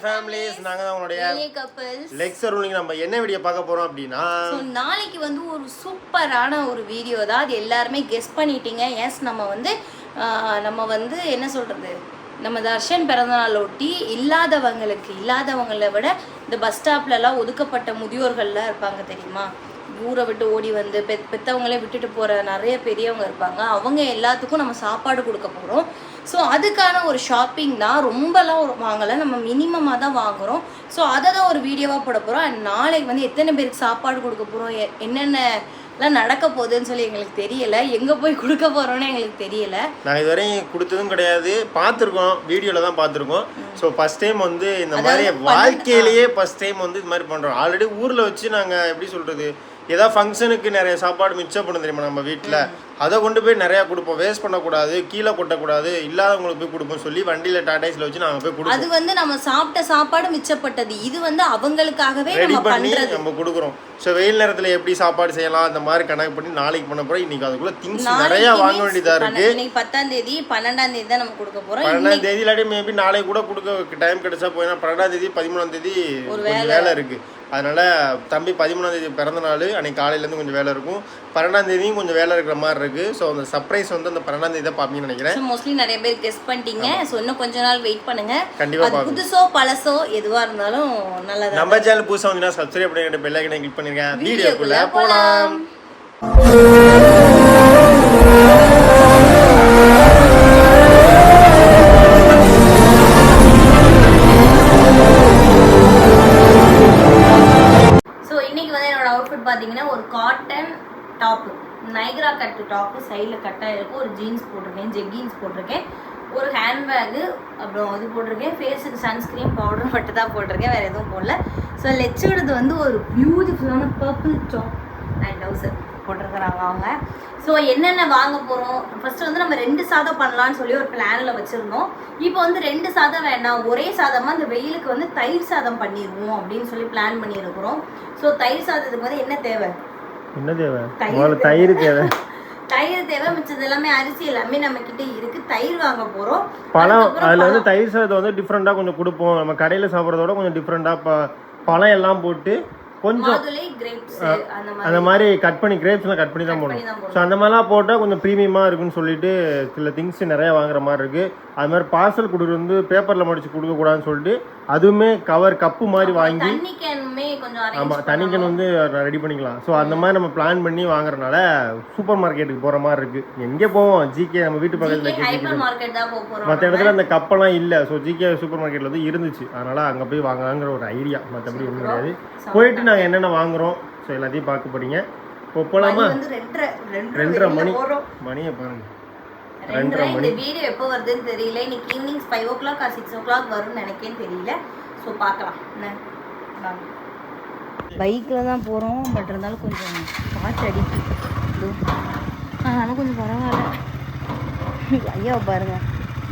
Families நாங்க தான் உங்களுடைய லெக்சர் ரூலிங். நம்ம என்ன வீடியோ பார்க்க போறோம் அப்படின்னா நாளைக்கு வந்து ஒரு சூப்பரான ஒரு வீடியோ தான். அது எல்லாருமே கெஸ் பண்ணிட்டீங்க. எஸ் நம்ம வந்து என்ன சொல்றது, நம்ம தர்ஷன் பிறந்தநாள் ஒட்டி இல்லாதவங்களை விட இந்த பஸ் ஸ்டாப்லலாம் ஒதுக்கப்பட்ட முதியோர்கள்லாம் இருப்பாங்க தெரியுமா, ஊரை விட்டு ஓடி வந்து பெற்றவங்களே விட்டுட்டு போகிற நிறைய பெரியவங்க இருப்பாங்க. அவங்க எல்லாத்துக்கும் நம்ம சாப்பாடு கொடுக்க போகிறோம். ஸோ அதுக்கான ஒரு ஷாப்பிங் தான். ரொம்பலாம் வாங்கலை, நம்ம மினிமமாக தான் வாங்குகிறோம். ஸோ அதை தான் ஒரு வீடியோவாக போட போகிறோம். அண்ட் நாளைக்கு வந்து எத்தனை பேருக்கு சாப்பாடு கொடுக்க போகிறோம், என்னென்னலாம் நடக்க போகுதுன்னு சொல்லி எங்களுக்கு தெரியலை. எங்கே போய் கொடுக்க போகிறோன்னு எங்களுக்கு தெரியலை. நான் இதுவரையும் கொடுத்ததும் கிடையாது, பார்த்துருக்கோம், வீடியோவில் தான் பார்த்துருக்கோம். ஸோ ஃபஸ்ட் டைம் வந்து இந்த மாதிரி வாழ்க்கையிலேயே ஃபஸ்ட் டைம் வந்து இது மாதிரி பண்ணுறோம். ஆல்ரெடி ஊரில் வச்சு நாங்கள் எப்படி சொல்கிறது, ஏதாவது ஃபங்க்ஷனுக்கு நிறைய சாப்பாடு மிச்சம் பண்ண தெரியுமா நம்ம வீட்டில், அதை கொண்டு போய் நிறையா கொடுப்போம். வேஸ்ட் பண்ணக்கூடாது, கீழே கொட்டக்கூடாது, இல்லாதவங்களுக்கு போய் கொடுப்போம் சொல்லி வண்டியில் டாடாஸில் வச்சு நாங்கள் போய் கொடுப்போம். அது வந்து நம்ம சாப்பிட்ட சாப்பாடு மிச்சப்பட்டது, இது வந்து அவங்களுக்காகவே ரெடி பண்ணி நம்ம கொடுக்குறோம். ஸோ வெயில் நேரத்தில் எப்படி சாப்பாடு செய்யலாம் அந்த மாதிரி கணக்கு பண்ணி நாளைக்கு பண்ண போகிறோம். இன்னைக்கு அதுக்குள்ள திங்ஸ் நிறையா வாங்க வேண்டியதாக இருக்குது. இன்னைக்கு 10ஆம் தேதி 12ஆம் தேதி தான் நம்ம கொடுக்க போகிறோம். 12ஆம் தேதி இல்லாட்டி மேபி நாளைக்கு கூட கொடுக்க டைம் கிடைச்சா போயினா 12ஆம் தேதி 13ஆம் தேதி ஒரு வேலை இருக்குது. அதனால தம்பி 13ஆம் தேதி பிறந்த நாள், அன்னைக்கு காலையிலேருந்து கொஞ்சம் வேலை இருக்கும். 12ஆம் தேதியும் கொஞ்சம் வேலை இருக்கிற மாதிரி இருக்கு. ஸோ அந்த சர்ப்ரைஸ் வந்து அந்த 12ஆம் தேதி தான் பார்ப்பீங்கன்னு நினைக்கிறேன். மோஸ்ட்லி நிறைய பேர் கெஸ் பண்ணிட்டீங்க. ஸோ இன்னும் கொஞ்ச நாள் வெயிட் பண்ணுங்க. கண்டிப்பாக புதுசோ பழசோ எதுவாக இருந்தாலும் நல்லதா. நம்ம சேனல் புதுசாக வந்து சப்ஸ்கிரைப் பண்ணிட்டு பெல் ஐக்கனை கிளிக் பண்ணிருங்க. வீடியோக்குள்ள போலாம். பார்த்தீங்கன்னா ஒரு காட்டன் டாப்பு, நைக்ரா கட்டு டாப்பு, சைடில் கட்டாக இருக்கும். ஒரு ஜீன்ஸ் போட்டிருக்கேன், ஜெக்கின்ஸ் போட்டிருக்கேன், ஒரு ஹேண்ட்பேக்கு, அப்புறம் இது போட்டிருக்கேன். ஃபேஸுக்கு சன்ஸ்க்ரீன் பவுடர் மட்டும் தான் போட்டிருக்கேன், வேறு எதுவும் போடல. ஸோ லெச்சோடது வந்து ஒரு பியூட்டிஃபுல்லான பர்பிள் டாப் அண்ட் டவுசர் போட்டிருக்கிறாங்க அவங்க. ஸோ என்னென்ன வாங்க போகிறோம், ஃபஸ்ட்டு வந்து நம்ம 2 சாதம் பண்ணலான்னு சொல்லி ஒரு பிளானில் வச்சுருந்தோம். இப்போ வந்து 2 சாதம் வேண்டாம், ஒரே சாதமாக இந்த வெயிலுக்கு வந்து தயிர் சாதம் பண்ணிடுவோம் அப்படின்னு சொல்லி பிளான் பண்ணியிருக்கிறோம். ஸோ தயிர் சாதத்துக்கு வந்து என்ன தேவை, தயிர் தேவை. மிச்சது எல்லாமே அரிசி எல்லாமே நம்ம கிட்ட இருக்கு. தயிர் வாங்க போகிறோம். பழம், அதில் வந்து தயிர் சாதத்தை வந்து டிஃப்ரெண்ட்டாக கொஞ்சம் கொடுப்போம். நம்ம கடையில் சாப்பிட்றதோட கொஞ்சம் டிஃப்ரெண்ட்டாக பழம் எல்லாம் போட்டு கொஞ்சம் அந்த மாதிரி கட் பண்ணி, கிரேப்ஸ்லாம் கட் பண்ணி தான் போடணும். ஸோ அந்த மாதிரிலாம் போட்டால் கொஞ்சம் ப்ரீமியமாக இருக்குன்னு சொல்லிட்டு சில திங்ஸ் நிறையா வாங்குற மாதிரி இருக்குது. அது மாதிரி பார்சல் கொடுக்குறது வந்து பேப்பரில் மடித்து கொடுக்கக்கூடாதுன்னு சொல்லிட்டு அதுவுமே கப்பு மாதிரி வாங்கி, ஆமாம் தண்ணி கேன் வந்து ரெடி பண்ணிக்கலாம். ஸோ அந்த மாதிரி நம்ம பிளான் பண்ணி வாங்குறதுனால சூப்பர் மார்க்கெட்டுக்கு போகிற மாதிரி இருக்குது. எங்கே போவோம், ஜிகே நம்ம வீட்டு பக்கத்தில், மற்ற இடத்துல அந்த கப்பெல்லாம் இல்லை. ஸோ ஜிகே சூப்பர் மார்க்கெட்டில் வந்து இருந்துச்சு, அதனால் அங்கே போய் வாங்கலாங்கிற ஒரு ஐடியா. மற்றபடி ஒன்றும் கிடையாது. போயிட்டு நாங்கள் என்னென்ன வாங்குகிறோம் ஸோ எல்லாத்தையும் பார்க்க போறீங்க. போகலாமா? 2:30 மணியை பாருங்க. 2:30 மணி. வீடியோ எப்போ வருதுன்னு தெரியல. இன்னைக்கு ஈவினிங் 5 o'clock or 6 o'clock வரும்னு நினைக்கேன்னு தெரியல. ஸோ பார்க்கலாம். பைக்கில் தான் போகிறோம், பட் இருந்தாலும் கொஞ்சம் காற்று அடிக்குது. அதனால கொஞ்சம் பரவாயில்ல. ஐயா பாருங்க,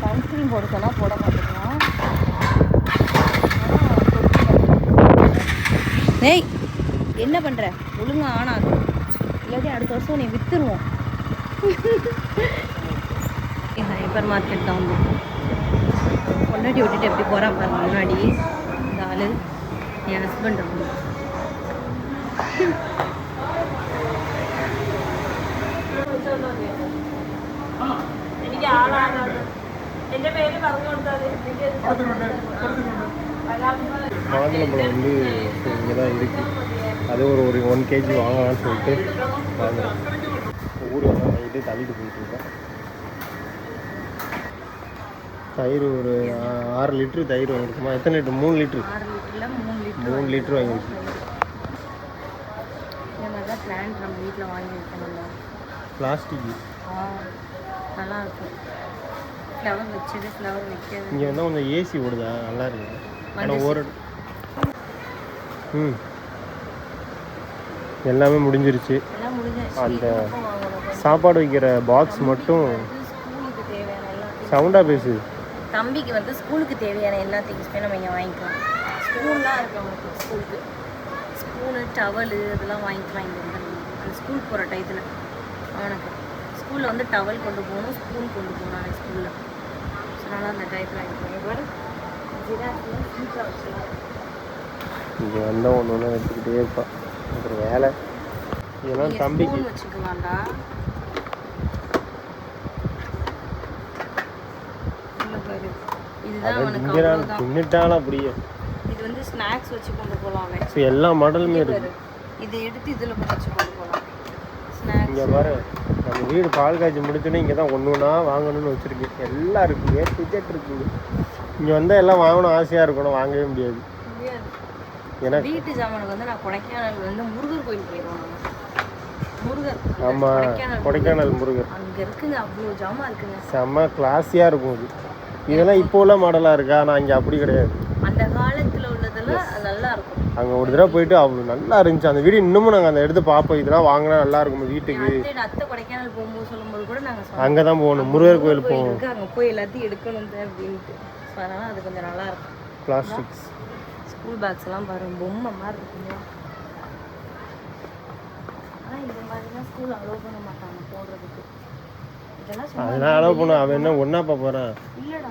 சன்ஸ்கிரீன் போட சொன்னால் போட மாட்டேங்கிறான். ஏய் என்ன பண்ணுற, ஒழுங்கா ஆனாது, இல்லாட்டி அடுத்த வருஷம் நீ விற்றுருவோம். ஹைப்பர் மார்க்கெட் தான் வந்து பொண்டாட்டி விட்டுட்டு எப்படி போகிறா பாருங்க. முன்னாடி இந்த ஆள் என் ஹஸ்பண்ட் இருக்கும். மாதுளம்பழம் வந்து இங்கே தான் இருக்குது. அது ஒரு 1 kg வாங்கலாம்னு சொல்லிட்டு வாங்குறேன். ஊரில் தான் வாங்கிட்டு தள்ளிட்டு போயிட்டுருக்கேன். தயிர் ஒரு 6 லிட்ரு தயிர் வாங்கிருக்குமா? எத்தனை லிட்ரு? 3 லிட்ரு. 3 லிட்ரு வாங்கிருக்கு. பிளாஸ்டிக் நல்லா இருக்கும். ஃப்ளவர் வச்சது, ஃப்ளவர் வைக்கிறது. இங்கே வந்து கொஞ்சம் ஏசி ஓடுதா, நல்லா இருக்குது. ஆனால் ஒரு எல்லாமே முடிஞ்சிருச்சு. அந்த சாப்பாடு வைக்கிற பாக்ஸ் மட்டும். சவுண்டாக பேசு. தம்பிக்கு வந்து ஸ்கூலுக்கு தேவையான எல்லா திங்ஸுமே நம்ம இங்கே வாங்கிக்கலாம். ஸ்பூன்லாம் இருக்கு அவனுக்கு, ஸ்கூலுக்கு ஸ்பூனு, டவலு இதெல்லாம் வாங்கிக்கலாம். இங்கே வந்து அந்த ஸ்கூல் போகிற டயத்தில் அவனுக்கு ஸ்கூலில் வந்து டவல் கொண்டு போகணும், ஸ்பூன் கொண்டு போகணும் ஸ்கூலில். ஸோ அதனால் அந்த டயத்தில் வாங்கிக்கலாம். இங்கே வந்தால் ஒன்று ஒன்று வச்சுக்கிட்டே இருப்பான். அப்புறம் வேலை இதெல்லாம் தம்பிக்கு வச்சுக்கலாம்டா. தின்னுட்டாலும் அப்படியே. இது வந்து ஸ்நாக்ஸ் வச்சு கொண்டு போகலாம். ஸோ எல்லா மாடலுமே இருக்கு. இதை எடுத்து இதில் வச்சு கொண்டு போகலாம். இங்கே பாரு, நம்ம வீடு பால் காய்ச்சி முடிச்சோன்னே இங்கே தான் ஒன்று ஒன்றா வாங்கணும்னு வச்சுருக்கு. எல்லாம் இருக்குது, டிக்கெட் இருக்குது. இங்கே வந்தால் எல்லாம் வாங்கணும் ஆசையாக இருக்கணும், வாங்கவே முடியாது. ஏன்னா வீட்டு ஜாமானுக்கு வந்து நான் கொடைக்கானல் வந்து முருகர் கோயில் போயிடுவோம். முருகர், ஆமாம், கொடைக்கானல் முருகர் அங்கே இருக்குங்க. அவ்வளோ ஜாமான் இருக்குங்க, செம்ம கிளாஸியாக இருக்கும். இது இதெல்லாம் இப்போ உள்ள மாடலாக இருக்கா? நான் இங்கே அப்படி கிடையாது. அந்த காலத்தில் உள்ளதெல்லாம் நல்லா இருக்கும். அங்கே ஒரு தடவை போயிட்டு அவ்வளோ நல்லா இருந்துச்சு அந்த வீடு. இன்னமும் நாங்கள் அந்த எடுத்து பார்ப்போம், இதெல்லாம் வாங்கினா நல்லா இருக்கும் வீட்டுக்கு. அத்தை கொடைக்கானல் போகும்போது சொல்லும்போது கூட நாங்கள் அங்கே தான் போகணும், முருகர் கோயில் போவோம். அங்கே போய் எல்லாத்தையும் எடுக்கணும் அப்படின்ட்டு. ஸோ அதனால் அது கொஞ்சம் நல்லா இருக்கும். பிளாஸ்டிக்ஸ் ஸ்கூல் பேக்ஸ் எல்லாம் பாருங்க, பொம்மை மாதிரி இருக்குங்க. ஆனால் இந்த மாதிரிலாம் ஸ்கூல் அலோவ் பண்ண மாட்டாங்க போடுறதுக்கு. அதெல்லாம் அலோவ் பண்ண அவன் என்ன ஒன்றாப்பா போகிறான்? இல்லைடா,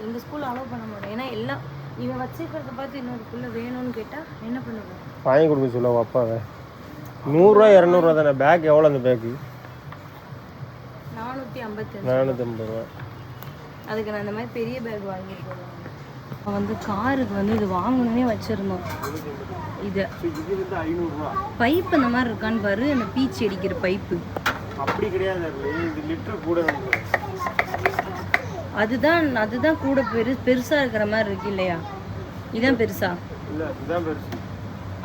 எங்கள் ஸ்கூல் அலோவ் பண்ண மாட்டேன். ஏன்னா எல்லாம் இவன் வச்சுக்கிறத பார்த்து இன்னொரு பிள்ளை வேணும்னு கேட்டால் என்ன பண்ணுவேன்? வாங்கி கொடுக்க சொல்ல அப்பாவை. 100 200 தானே பேக்? எவ்வளோ அந்த பேக்கு? 450 ரூபா. அதுக்கு நான் இந்த மாதிரி பெரிய பேக் வாங்கியிருக்கேன். வந்து காருக்கு வந்து இது வாங்கணுன்னே வச்சுருந்தோம். இது 500 பைப் இந்த மாதிரி இருக்கான்னு பாரு, அந்த பீச்சு அடிக்கிற பைப்பு. அப்படி கிடையாது, இது லிட்டர் கூட. அதுதான் கூட பெருசா இருக்கிற மாதிரி இருக்கு இல்லையா? இதான் பெருசா? இல்ல, இதுதான் பெருசு.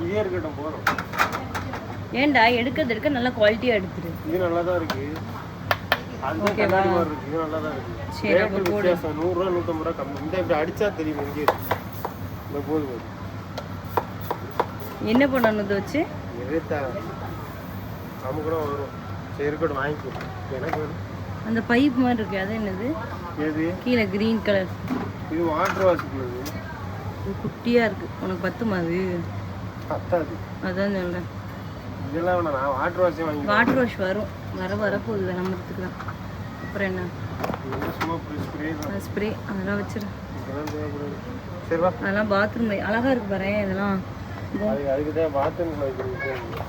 இதே இருக்கட்டும் போறோம். ஏன்டா எடுக்க நல்ல குவாலிட்டியா எடுத்துரு. இது நல்லா தான் இருக்கு. அந்த கண்ணாடி மாதிரி இருக்கு, இது நல்லா தான் இருக்கு. சரி, அப்ப போடு. 100 ரூபாய் 150 ரூபாய் கம்மி. இந்த இப்படி அடிச்சா தெரியும் இங்கே. இந்த போதும். என்ன பண்ணணும் இதை வச்சு? எரேத்தா நம்ம கூட வரும். சரி இருக்கட்டும், வாங்கிக்கோ. எனக்கு வேணும். அந்த பைப் மாதிரி இருக்கு, அது என்னது? எது? கீழே கிரீன் கலர். இது வாட்டர் வாஷ்க்குள்ளது. இது குட்டியா இருக்கு, உனக்கு பத்துமா அது? பத்தாது. அதான் சொல்றேன். இதெல்லாம் வேணாம், நான் வாட்டர் வாஷே வாங்கி. வாட்டர் வாஷ் வரும், வரப்போகுது நம்ம எடுத்துக்கலாம். அப்புறம் என்ன? சும்மா ஸ்ப்ரே தான். ஸ்ப்ரே அதெல்லாம் வச்சிரு. இதெல்லாம் தேவைப்படாது. சரி வா. அதெல்லாம் பாத்ரூம் அழகா இருக்கு பாரு. இதெல்லாம் அதுக்கு தான் பாத்ரூம்ல வைக்கிறீங்க.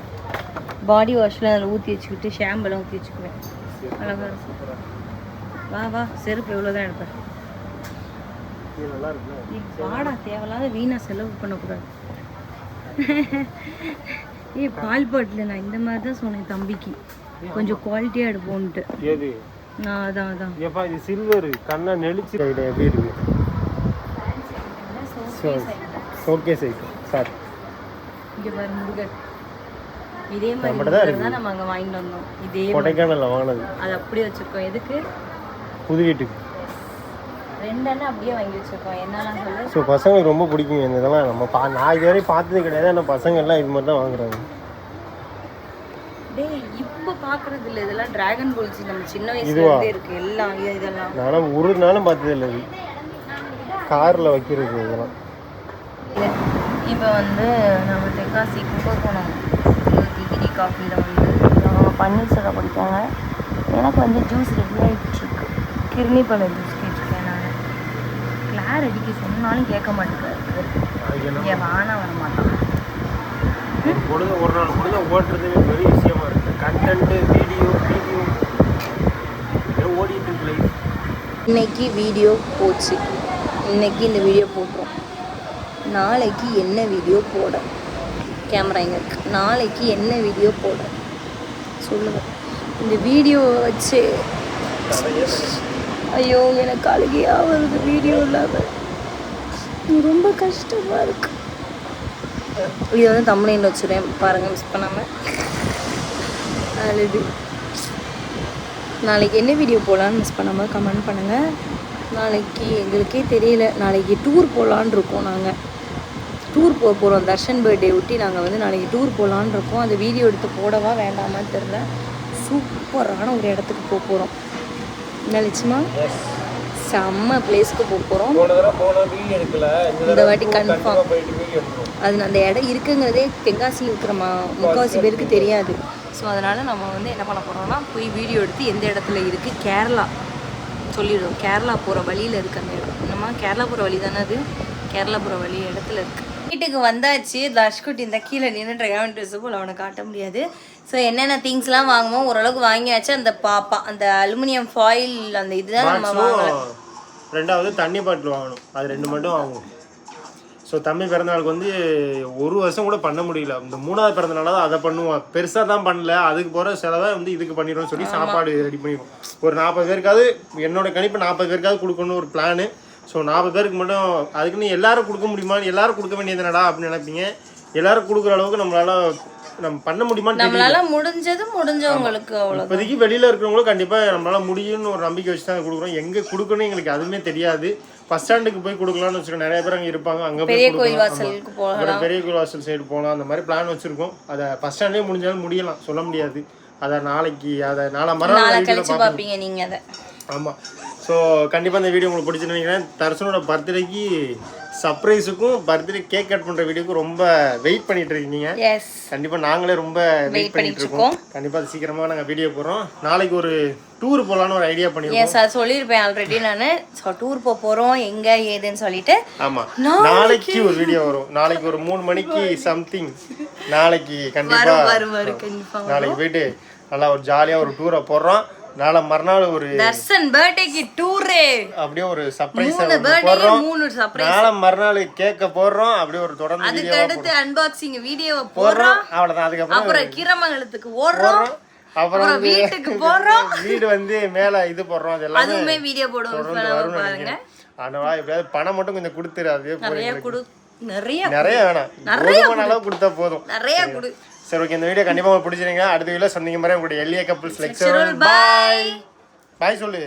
பாடி வாஷ்லாம் அதில் ஊற்றி வச்சுக்கிட்டு ஷாம்பெல்லாம் ஊற்றி வச்சுக்குவேன். அழகாக இருக்கும். வா வா, செருப்பு எவ்வளோ தான் எடுப்பேன். வாடா, தேவையில்லாத வீணாக செலவு பண்ணக்கூடாது. பால் பாட்டில் நான் இந்த மாதிரி தான் சொன்னேன் தம்பிக்கு, கொஞ்சம் குவாலிட்டியாக எடுப்போன்ட்டு. ஏது? நான் அதான் ஏப்பா இது சில்வர் கண்ணா நெளிச்சு எப்படி இருக்கு? Okay side sir. இங்கே பாரு முருகர், இதே மாதிரி தான் நம்ம அங்கே வாங்கிட்டு வந்தோம். இதே கொடைக்கானல்ல வாங்கினது. அது அப்படியே வச்சுருக்கோம். எதுக்கு? புது வீட்டுக்கு 2 அண்ணன் அப்படியே வாங்கி வச்சுருக்கோம். என்னெல்லாம் சொல்லு. ஸோ பசங்களுக்கு ரொம்ப பிடிக்கும் இந்த இதெல்லாம். நம்ம நான் இதுவரை பார்த்தது கிடையாது, ஆனால் பசங்க எல்லாம் இது மாதிரி தான் வாங்குறாங்க. டேய், இப்போ பார்க்குறது இல்லை இதெல்லாம். டிராகன் பால்ஸ் நம்ம சின்ன வயசுலேருந்தே இருக்குது எல்லாம். இதெல்லாம் நானும் ஒரு நாளும் பார்த்தது இல்லை. இது காரில் வைக்கிறது இதெல்லாம். இப்போ வந்து நம்ம தென்காசி கும்பகோணம் டிகிரி காஃபியில் வந்து பன்னீர் சிலை குடிக்காங்க. எனக்கு வந்து ஜூஸ் ரெடி ஆகிட்டுருக்கு. கிருணி பழ ஜூஸ் கேட்டிருக்கேன் நான். கிளார் அடிக்க சொன்னாலும் கேட்க மாட்டேங்கிறாரு. ஏன் வானா வர மாட்டான். ஒரு நாள் பொழுது ஓட்டுறது பெரிய விஷயமா இருக்கு. கண்டென்ட்டு வீடியோ ஓடிட்டு இருக்கு லைஃப். இன்னைக்கு வீடியோ போச்சு, இன்னைக்கு இந்த வீடியோ போட்டுரும். நாளைக்கு என்ன வீடியோ போட? கேமரா எங்கே இருக்கு? நாளைக்கு என்ன வீடியோ போட சொல்லுங்கள். இந்த வீடியோவை வச்சு ஐயோ எனக்கு அழுகையாக வருது. வீடியோ இல்லாமல் ரொம்ப கஷ்டமாக இருக்குது. இதை வந்து தமிழில் வச்சுருவேன் பாருங்கள், மிஸ் பண்ணாமல். அழுது. நாளைக்கு என்ன வீடியோ போடலான்னு மிஸ் பண்ணாமல் கமெண்ட் பண்ணுங்கள். நாளைக்கு எங்களுக்கே தெரியல. நாளைக்கு டூர் போகலான் இருக்கோம். நாங்கள் டூர் போக போகிறோம். தர்ஷன் பர்த்டே ஒட்டி நாங்கள் வந்து நாளைக்கு டூர் போகலான் இருக்கோம். அந்த வீடியோ எடுத்து போடவா வேண்டாமான்னு தெரில. சூப்பரான ஒரு இடத்துக்கு போக போகிறோம். என்ன லட்சுமா? செம்ம பிளேஸ்க்கு போக போகிறோம். இந்த வாட்டி கன்ஃபார்ம். அது அந்த இடம் இருக்குங்கிறதே தென்காசியில் இருக்கிற முக்கால்வாசி பேருக்கு தெரியாது. ஸோ அதனால் நம்ம வந்து என்ன பண்ண போகிறோம்னா, போய் வீடியோ எடுத்து எந்த இடத்துல இருக்குது, கேரளா சொல்லிவிடுவோம். கேரளா போகிற வழியில் இருக்குது அந்த இடம். நம்ம கேரளா போகிற வழி தானே அது. கேரளாபுரம் வழி இடத்துல இருக்கு. வீட்டுக்கு வந்தாச்சு. தர்ஷ்குட்டி இந்த கீழே நின்று ட்ரையான் ட்ரெஸ்ஸு போல் அவனை காட்ட முடியாது. ஸோ என்னென்ன திங்ஸ்லாம் வாங்குமோ ஓரளவுக்கு வாங்கியாச்சு. அந்த பாப்பா அந்த அலுமினியம் ஃபாயில் அந்த இதுதான் நம்ம வாங்கலாம். ரெண்டாவது தண்ணி பாட்டில் வாங்கணும். அது 2 மட்டும் வாங்குவோம். ஸோ தம்பி பிறந்தநாளுக்கு வந்து 1 வருஷம் கூட பண்ண முடியல. இந்த 3வது பிறந்தநாள் தான் அதை பண்ணுவோம். பெருசாக தான் பண்ணல. அதுக்கு போகிற செலவை வந்து இதுக்கு பண்ணிடுவோம் சொல்லி சாப்பாடு ரெடி பண்ணிடுவோம். ஒரு 40 பேருக்காவது என்னோட கணிப்பு 40 பேருக்காவது கொடுக்கணும் ஒரு பிளானு. ஸோ 40 பேருக்கு மட்டும் அதுக்குன்னு எல்லாரும் கொடுக்க முடியுமான்னு எல்லாரும் கொடுக்க வேண்டியதுனடா அப்படின்னு நினைப்பீங்க. எல்லாரும் கொடுக்குற அளவுக்கு நம்ம பண்ண முடியுமான்னு நம்மளால முடிஞ்சவங்களுக்கு அவ்வளோ. இப்போதைக்கு வெளியில இருக்கிறவங்களும் கண்டிப்பாக நம்மளால முடியும்னு ஒரு நம்பிக்கை வச்சு தான் கொடுக்குறோம். எங்கே கொடுக்கணும் எங்களுக்கு அதுவுமே தெரியாது. பஸ் ஸ்டாண்டுக்கு போய் கொடுக்கலாம்னு வச்சுக்கோங்க. நிறைய பேர் அங்கே இருப்பாங்க. அங்கே போய் பெரிய கோயில் வாசலுக்கு போகலாம். பெரிய கோயில் வாசல் சைடு போகலாம். அந்த மாதிரி பிளான் வச்சிருக்கோம். அதை பஸ் ஸ்டாண்ட்லேயே முடிஞ்சாலும் முடியலாம், சொல்ல முடியாது. அதை நாளைக்கு நாளை மறுநாள் கழிச்சு பார்ப்பீங்க நீங்கள் அதை. ஆமாம். ஸோ கண்டிப்பாக இந்த வீடியோ உங்களுக்கு பிடிச்சுன்னு நினைக்கிறேன். தர்ஷனோட பர்த்டேக்கு சர்ப்ரைஸுக்கும் பர்த்டே கேக் கட் பண்ணுற வீடியோக்கும் ரொம்ப வெயிட் பண்ணிட்டு இருக்கீங்க. கண்டிப்பாக நாங்களே ரொம்ப வெயிட் பண்ணிட்டு இருக்கோம். கண்டிப்பாக அது சீக்கிரமாக நாங்கள் வீடியோ போடுறோம். நாளைக்கு ஒரு டூர் போகலான்னு ஒரு ஐடியா பண்ணிருக்கோம். சார் சொல்லியிருப்பேன் ஆல்ரெடி நான் டூர் போகிறோம் எங்கே ஏதுன்னு சொல்லிட்டு. ஆமாம், நாளைக்கு ஒரு வீடியோ வரும். நாளைக்கு ஒரு 3 மணிக்கு சம்திங். நாளைக்கு கண்டிப்பாக நாளைக்கு போயிட்டு நல்லா ஒரு ஜாலியாக ஒரு டூரை போடுறோம். நாளை மறுநாள் ஒரு தர்ஷன் பர்த்டேக்கு டூரே அப்படியே ஒரு சர்ப்ரைஸ் போடுறோம். நாளை மறுநாள் கேக்க போடுறோம். அப்படியே ஒரு தொடர்ந்து அதுக்கு அடுத்து அன்பாக்சிங் வீடியோ போடுறோம். அவ்வளவுதான். அதுக்கப்புறம் கீரமங்கலத்துக்கு ஓடுறோம். அப்புறம் வீட்டுக்கு போறோம். வீடு வந்து மேல இது போடுறோம். அதெல்லாம் அதுவுமே வீடியோ போடுவோம் பாருங்க. ஆனா எப்படியாவது பணம் மட்டும் கொஞ்சம் கொடுத்துரு. அதே நிறைய வேணாம், போதுமான அளவு கொடுத்தா போதும். நிறைய கொடு. சரி, ஓகே. இந்த வீடியோ கண்டிப்பா உங்களுக்கு பிடிச்சிருங்க. அடுத்த வீடியோல சந்திக்கும் வரை உங்களுடைய எல்ஏ கப்புள்ஸ் லெக்சரர். பாய் சொல்லு.